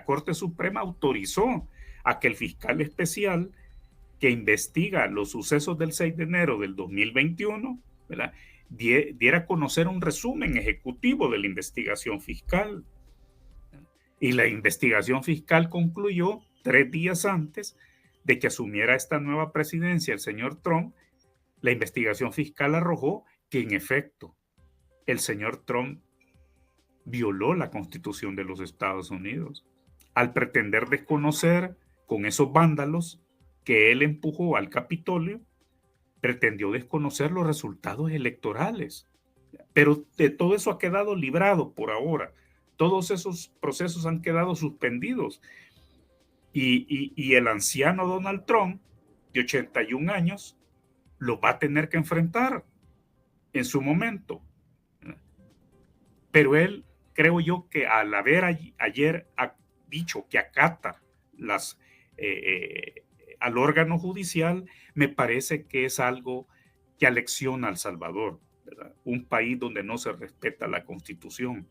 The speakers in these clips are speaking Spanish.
la Corte Suprema autorizó a que el fiscal especial que investiga los sucesos del 6 de enero del 2021, ¿verdad?, diera a conocer un resumen ejecutivo de la investigación fiscal. Y la investigación fiscal concluyó 3 días antes de que asumiera esta nueva presidencia el señor Trump. La investigación fiscal arrojó que en efecto el señor Trump violó la Constitución de los Estados Unidos al pretender desconocer con esos vándalos que él empujó al Capitolio, pretendió desconocer los resultados electorales. Pero de todo eso ha quedado librado por ahora. Todos esos procesos han quedado suspendidos. Y el anciano Donald Trump, de 81 años, lo va a tener que enfrentar en su momento. Pero él, creo yo, que al haber ayer dicho que acata al órgano judicial, me parece que es algo que alecciona a El Salvador, ¿verdad? Un país donde no se respeta la Constitución.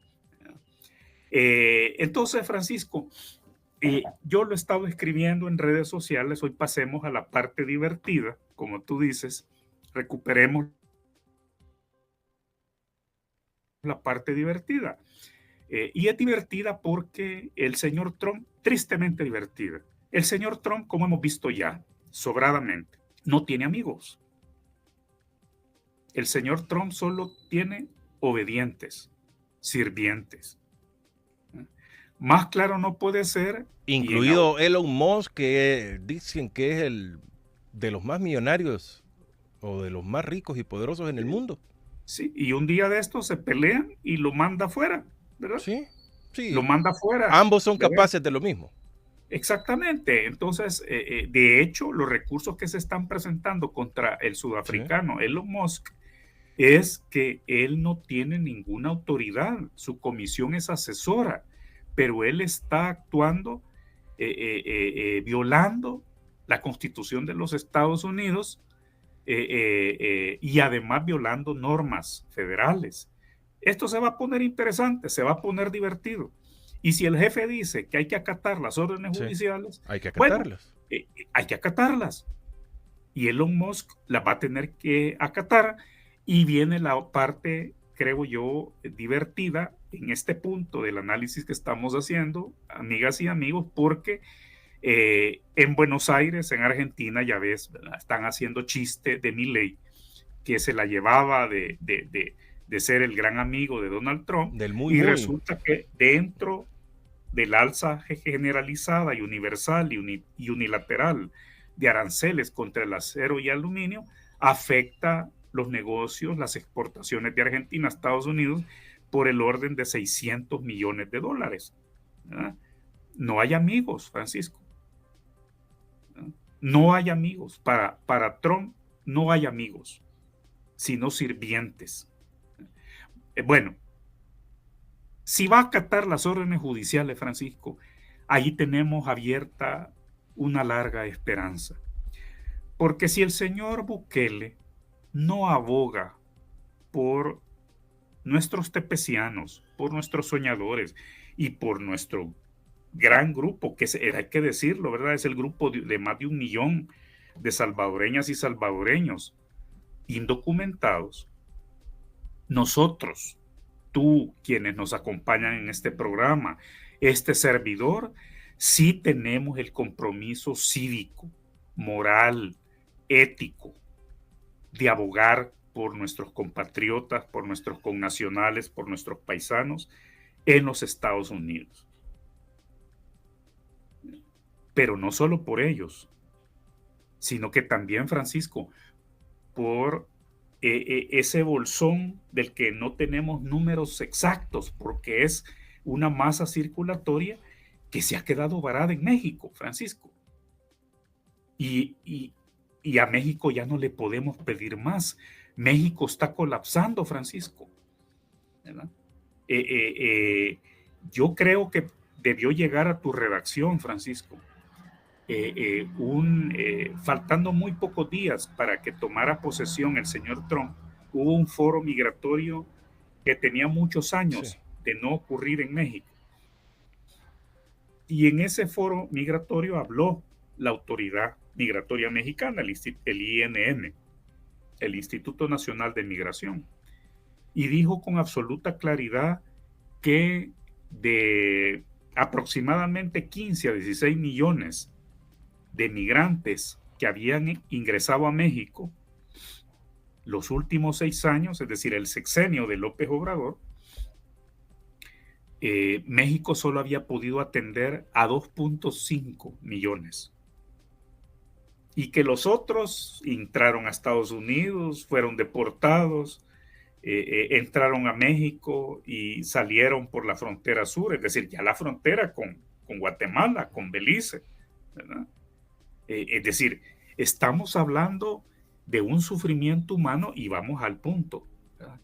Entonces, Francisco, yo lo he estado escribiendo en redes sociales. Hoy pasemos a la parte divertida, como tú dices, recuperemos la parte divertida. Y es divertida porque el señor Trump, tristemente divertida. El señor Trump, como hemos visto ya, sobradamente, no tiene amigos. El señor Trump solo tiene obedientes, sirvientes. Más claro no puede ser. Incluido Elon Musk, que dicen que es el de los más millonarios o de los más ricos y poderosos en el mundo. Sí, y un día de estos se pelean y lo manda afuera, ¿verdad? Sí, sí. Lo manda afuera. Ambos son capaces de lo mismo. Exactamente. Entonces, de hecho, los recursos que se están presentando contra el sudafricano Elon Musk es que él no tiene ninguna autoridad. Su comisión es asesora, pero él está actuando, violando la Constitución de los Estados Unidos, y además violando normas federales. Esto se va a poner interesante, se va a poner divertido. Y si el jefe dice que hay que acatar las órdenes judiciales, hay que acatarlas. Bueno, hay que acatarlas. Y Elon Musk las va a tener que acatar. Y viene la parte, creo yo, divertida en este punto del análisis que estamos haciendo, amigas y amigos, porque en Buenos Aires, en Argentina, ya ves, ¿verdad?, están haciendo chiste de Milei, que se la llevaba de ser el gran amigo de Donald Trump, y resulta que dentro del alza generalizada y universal y unilateral de aranceles contra el acero y aluminio, afecta los negocios, las exportaciones de Argentina a Estados Unidos por el orden de $600 millones, ¿verdad? No hay amigos, Francisco. No hay amigos. Para Trump no hay amigos, sino sirvientes. Bueno, si va a acatar las órdenes judiciales, Francisco, ahí tenemos abierta una larga esperanza. Porque si el señor Bukele no aboga por nuestros tepecianos, por nuestros soñadores y por nuestro gran grupo, que hay que decirlo, ¿verdad? Es el grupo de más de 1 millón de salvadoreñas y salvadoreños indocumentados. Nosotros, tú, quienes nos acompañan en este programa, este servidor, sí tenemos el compromiso cívico, moral, ético, de abogar por nuestros compatriotas, por nuestros connacionales, por nuestros paisanos en los Estados Unidos. Pero no solo por ellos, sino que también, Francisco, por ese bolsón del que no tenemos números exactos, porque es una masa circulatoria que se ha quedado varada en México, Francisco. Y a México ya no le podemos pedir más. México está colapsando, Francisco, ¿verdad? Yo creo que debió llegar a tu redacción, Francisco, faltando muy pocos días para que tomara posesión el señor Trump, hubo un foro migratorio que tenía muchos años de no ocurrir en México. Y en ese foro migratorio habló la autoridad migratoria mexicana, el INM, el Instituto Nacional de Migración, y dijo con absoluta claridad que de aproximadamente 15 a 16 millones de migrantes que habían ingresado a México los últimos 6 años, es decir, el sexenio de López Obrador, México solo había podido atender a 2.5 millones. Y que los otros entraron a Estados Unidos, fueron deportados, entraron a México y salieron por la frontera sur, es decir, ya la frontera con Guatemala, con Belice, ¿verdad? Es decir, estamos hablando de un sufrimiento humano y vamos al punto, ¿verdad?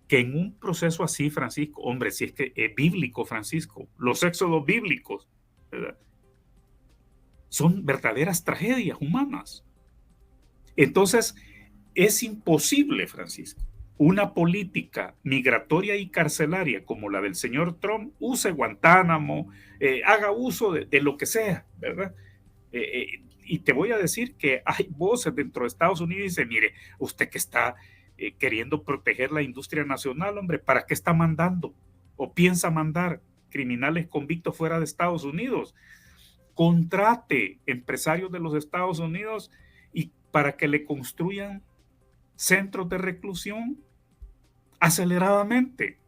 Que en un proceso así, Francisco, hombre, si es que es bíblico, Francisco, los éxodos bíblicos, ¿verdad?, son verdaderas tragedias humanas. Entonces, es imposible, Francisco, una política migratoria y carcelaria como la del señor Trump use Guantánamo, haga uso de lo que sea, ¿verdad? Y te voy a decir que hay voces dentro de Estados Unidos y dicen, mire, usted que está queriendo proteger la industria nacional, hombre, ¿para qué está mandando o piensa mandar criminales convictos fuera de Estados Unidos? Contrate empresarios de los Estados Unidos y para que le construyan centros de reclusión aceleradamente.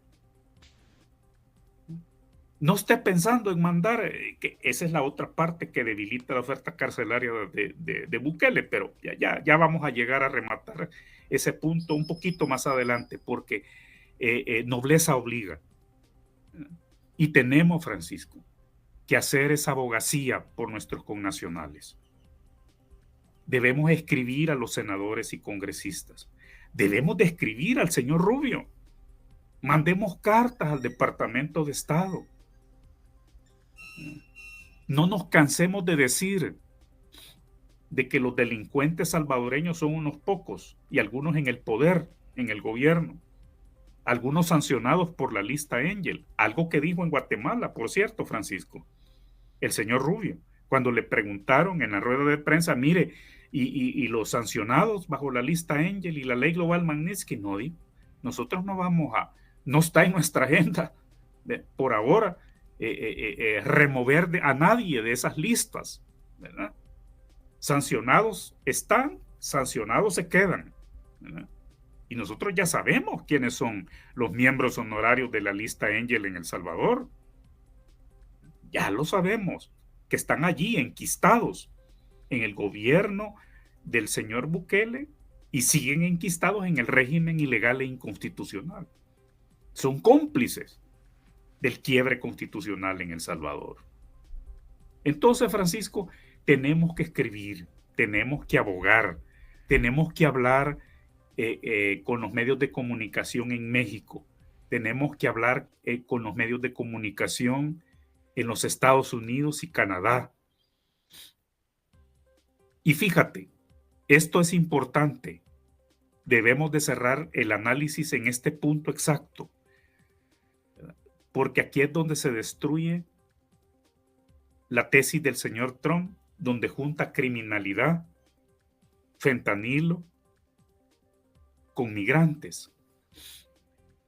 No esté pensando en mandar, que esa es la otra parte que debilita la oferta carcelaria de Bukele, pero ya vamos a llegar a rematar ese punto un poquito más adelante, porque nobleza obliga. Y tenemos, Francisco, que hacer esa abogacía por nuestros connacionales. Debemos escribir a los senadores y congresistas. Debemos de escribir al señor Rubio. Mandemos cartas al Departamento de Estado. No nos cansemos de decir de que los delincuentes salvadoreños son unos pocos y algunos en el poder, en el gobierno, algunos sancionados por la lista Angel, algo que dijo en Guatemala, por cierto, Francisco, el señor Rubio, cuando le preguntaron en la rueda de prensa, mire, y los sancionados bajo la lista Angel y la ley global Magnitsky, no, nosotros no vamos a, no está en nuestra agenda por ahora remover a nadie de esas listas, ¿verdad? Sancionados están, sancionados se quedan, ¿verdad? Y nosotros ya sabemos quiénes son los miembros honorarios de la lista Angel en El Salvador. Ya lo sabemos, que están allí enquistados en el gobierno del señor Bukele y siguen enquistados en el régimen ilegal e inconstitucional. Son cómplices del quiebre constitucional en El Salvador. Entonces, Francisco, tenemos que escribir, tenemos que abogar, tenemos que hablar con los medios de comunicación en México, tenemos que hablar con los medios de comunicación en los Estados Unidos y Canadá. Y fíjate, esto es importante. Debemos de cerrar el análisis en este punto exacto, porque aquí es donde se destruye la tesis del señor Trump, donde junta criminalidad, fentanilo, con migrantes.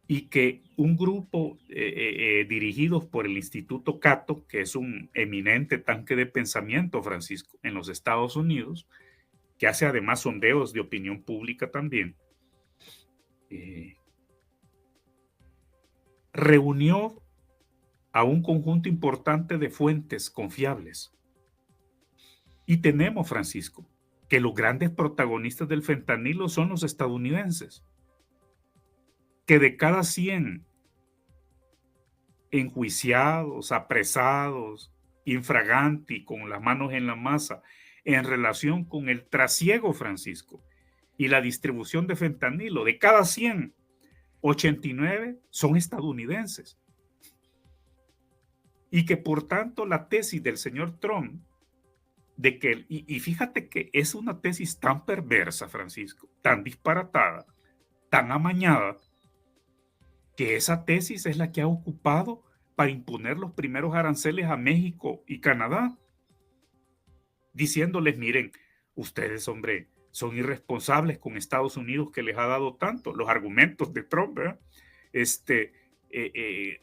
Y que un grupo dirigidos por el Instituto Cato, que es un eminente tanque de pensamiento, Francisco, en los Estados Unidos, que hace además sondeos de opinión pública también, reunió a un conjunto importante de fuentes confiables. Y tenemos, Francisco, que los grandes protagonistas del fentanilo son los estadounidenses, que de cada 100 enjuiciados, apresados, infraganti, con las manos en la masa, en relación con el trasiego, Francisco, y la distribución de fentanilo, de cada 100, 89 son estadounidenses. Y que por tanto la tesis del señor Trump, de que, y fíjate que es una tesis tan perversa, Francisco, tan disparatada, tan amañada, que esa tesis es la que ha ocupado para imponer los primeros aranceles a México y Canadá, diciéndoles, miren, ustedes, hombre, son irresponsables con Estados Unidos que les ha dado tanto, los argumentos de Trump, ¿verdad?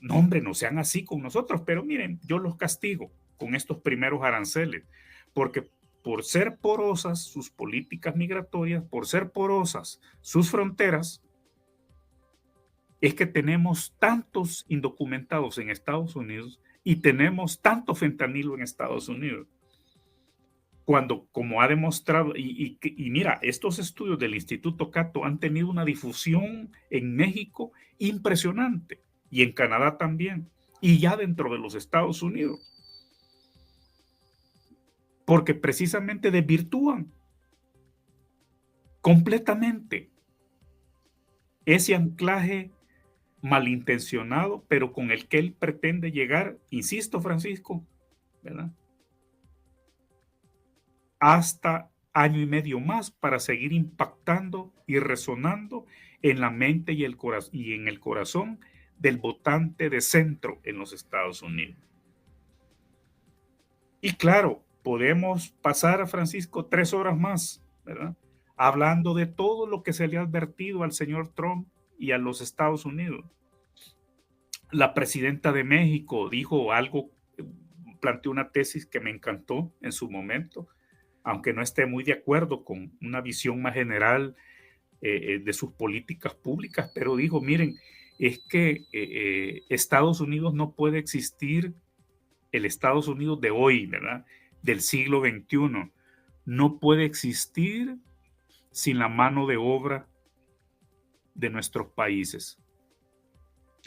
No, hombre, no sean así con nosotros, pero miren, yo los castigo con estos primeros aranceles, porque por ser porosas sus políticas migratorias, por ser porosas sus fronteras, es que tenemos tantos indocumentados en Estados Unidos y tenemos tanto fentanilo en Estados Unidos. Cuando, como ha demostrado, y mira, estos estudios del Instituto Cato han tenido una difusión en México impresionante y en Canadá también, y ya dentro de los Estados Unidos, porque precisamente desvirtúan completamente ese anclaje malintencionado, pero con el que él pretende llegar, insisto, Francisco, ¿verdad?, hasta año y medio más para seguir impactando y resonando en la mente y en el corazón del votante de centro en los Estados Unidos. Y claro, podemos pasar, Francisco, 3 horas más, ¿verdad?, hablando de todo lo que se le ha advertido al señor Trump y a los Estados Unidos. La presidenta de México dijo algo, planteó una tesis que me encantó en su momento, aunque no esté muy de acuerdo con una visión más general de sus políticas públicas, pero dijo, miren, es que Estados Unidos no puede existir, el Estados Unidos de hoy, ¿verdad?, del siglo XXI, no puede existir sin la mano de obra de nuestros países.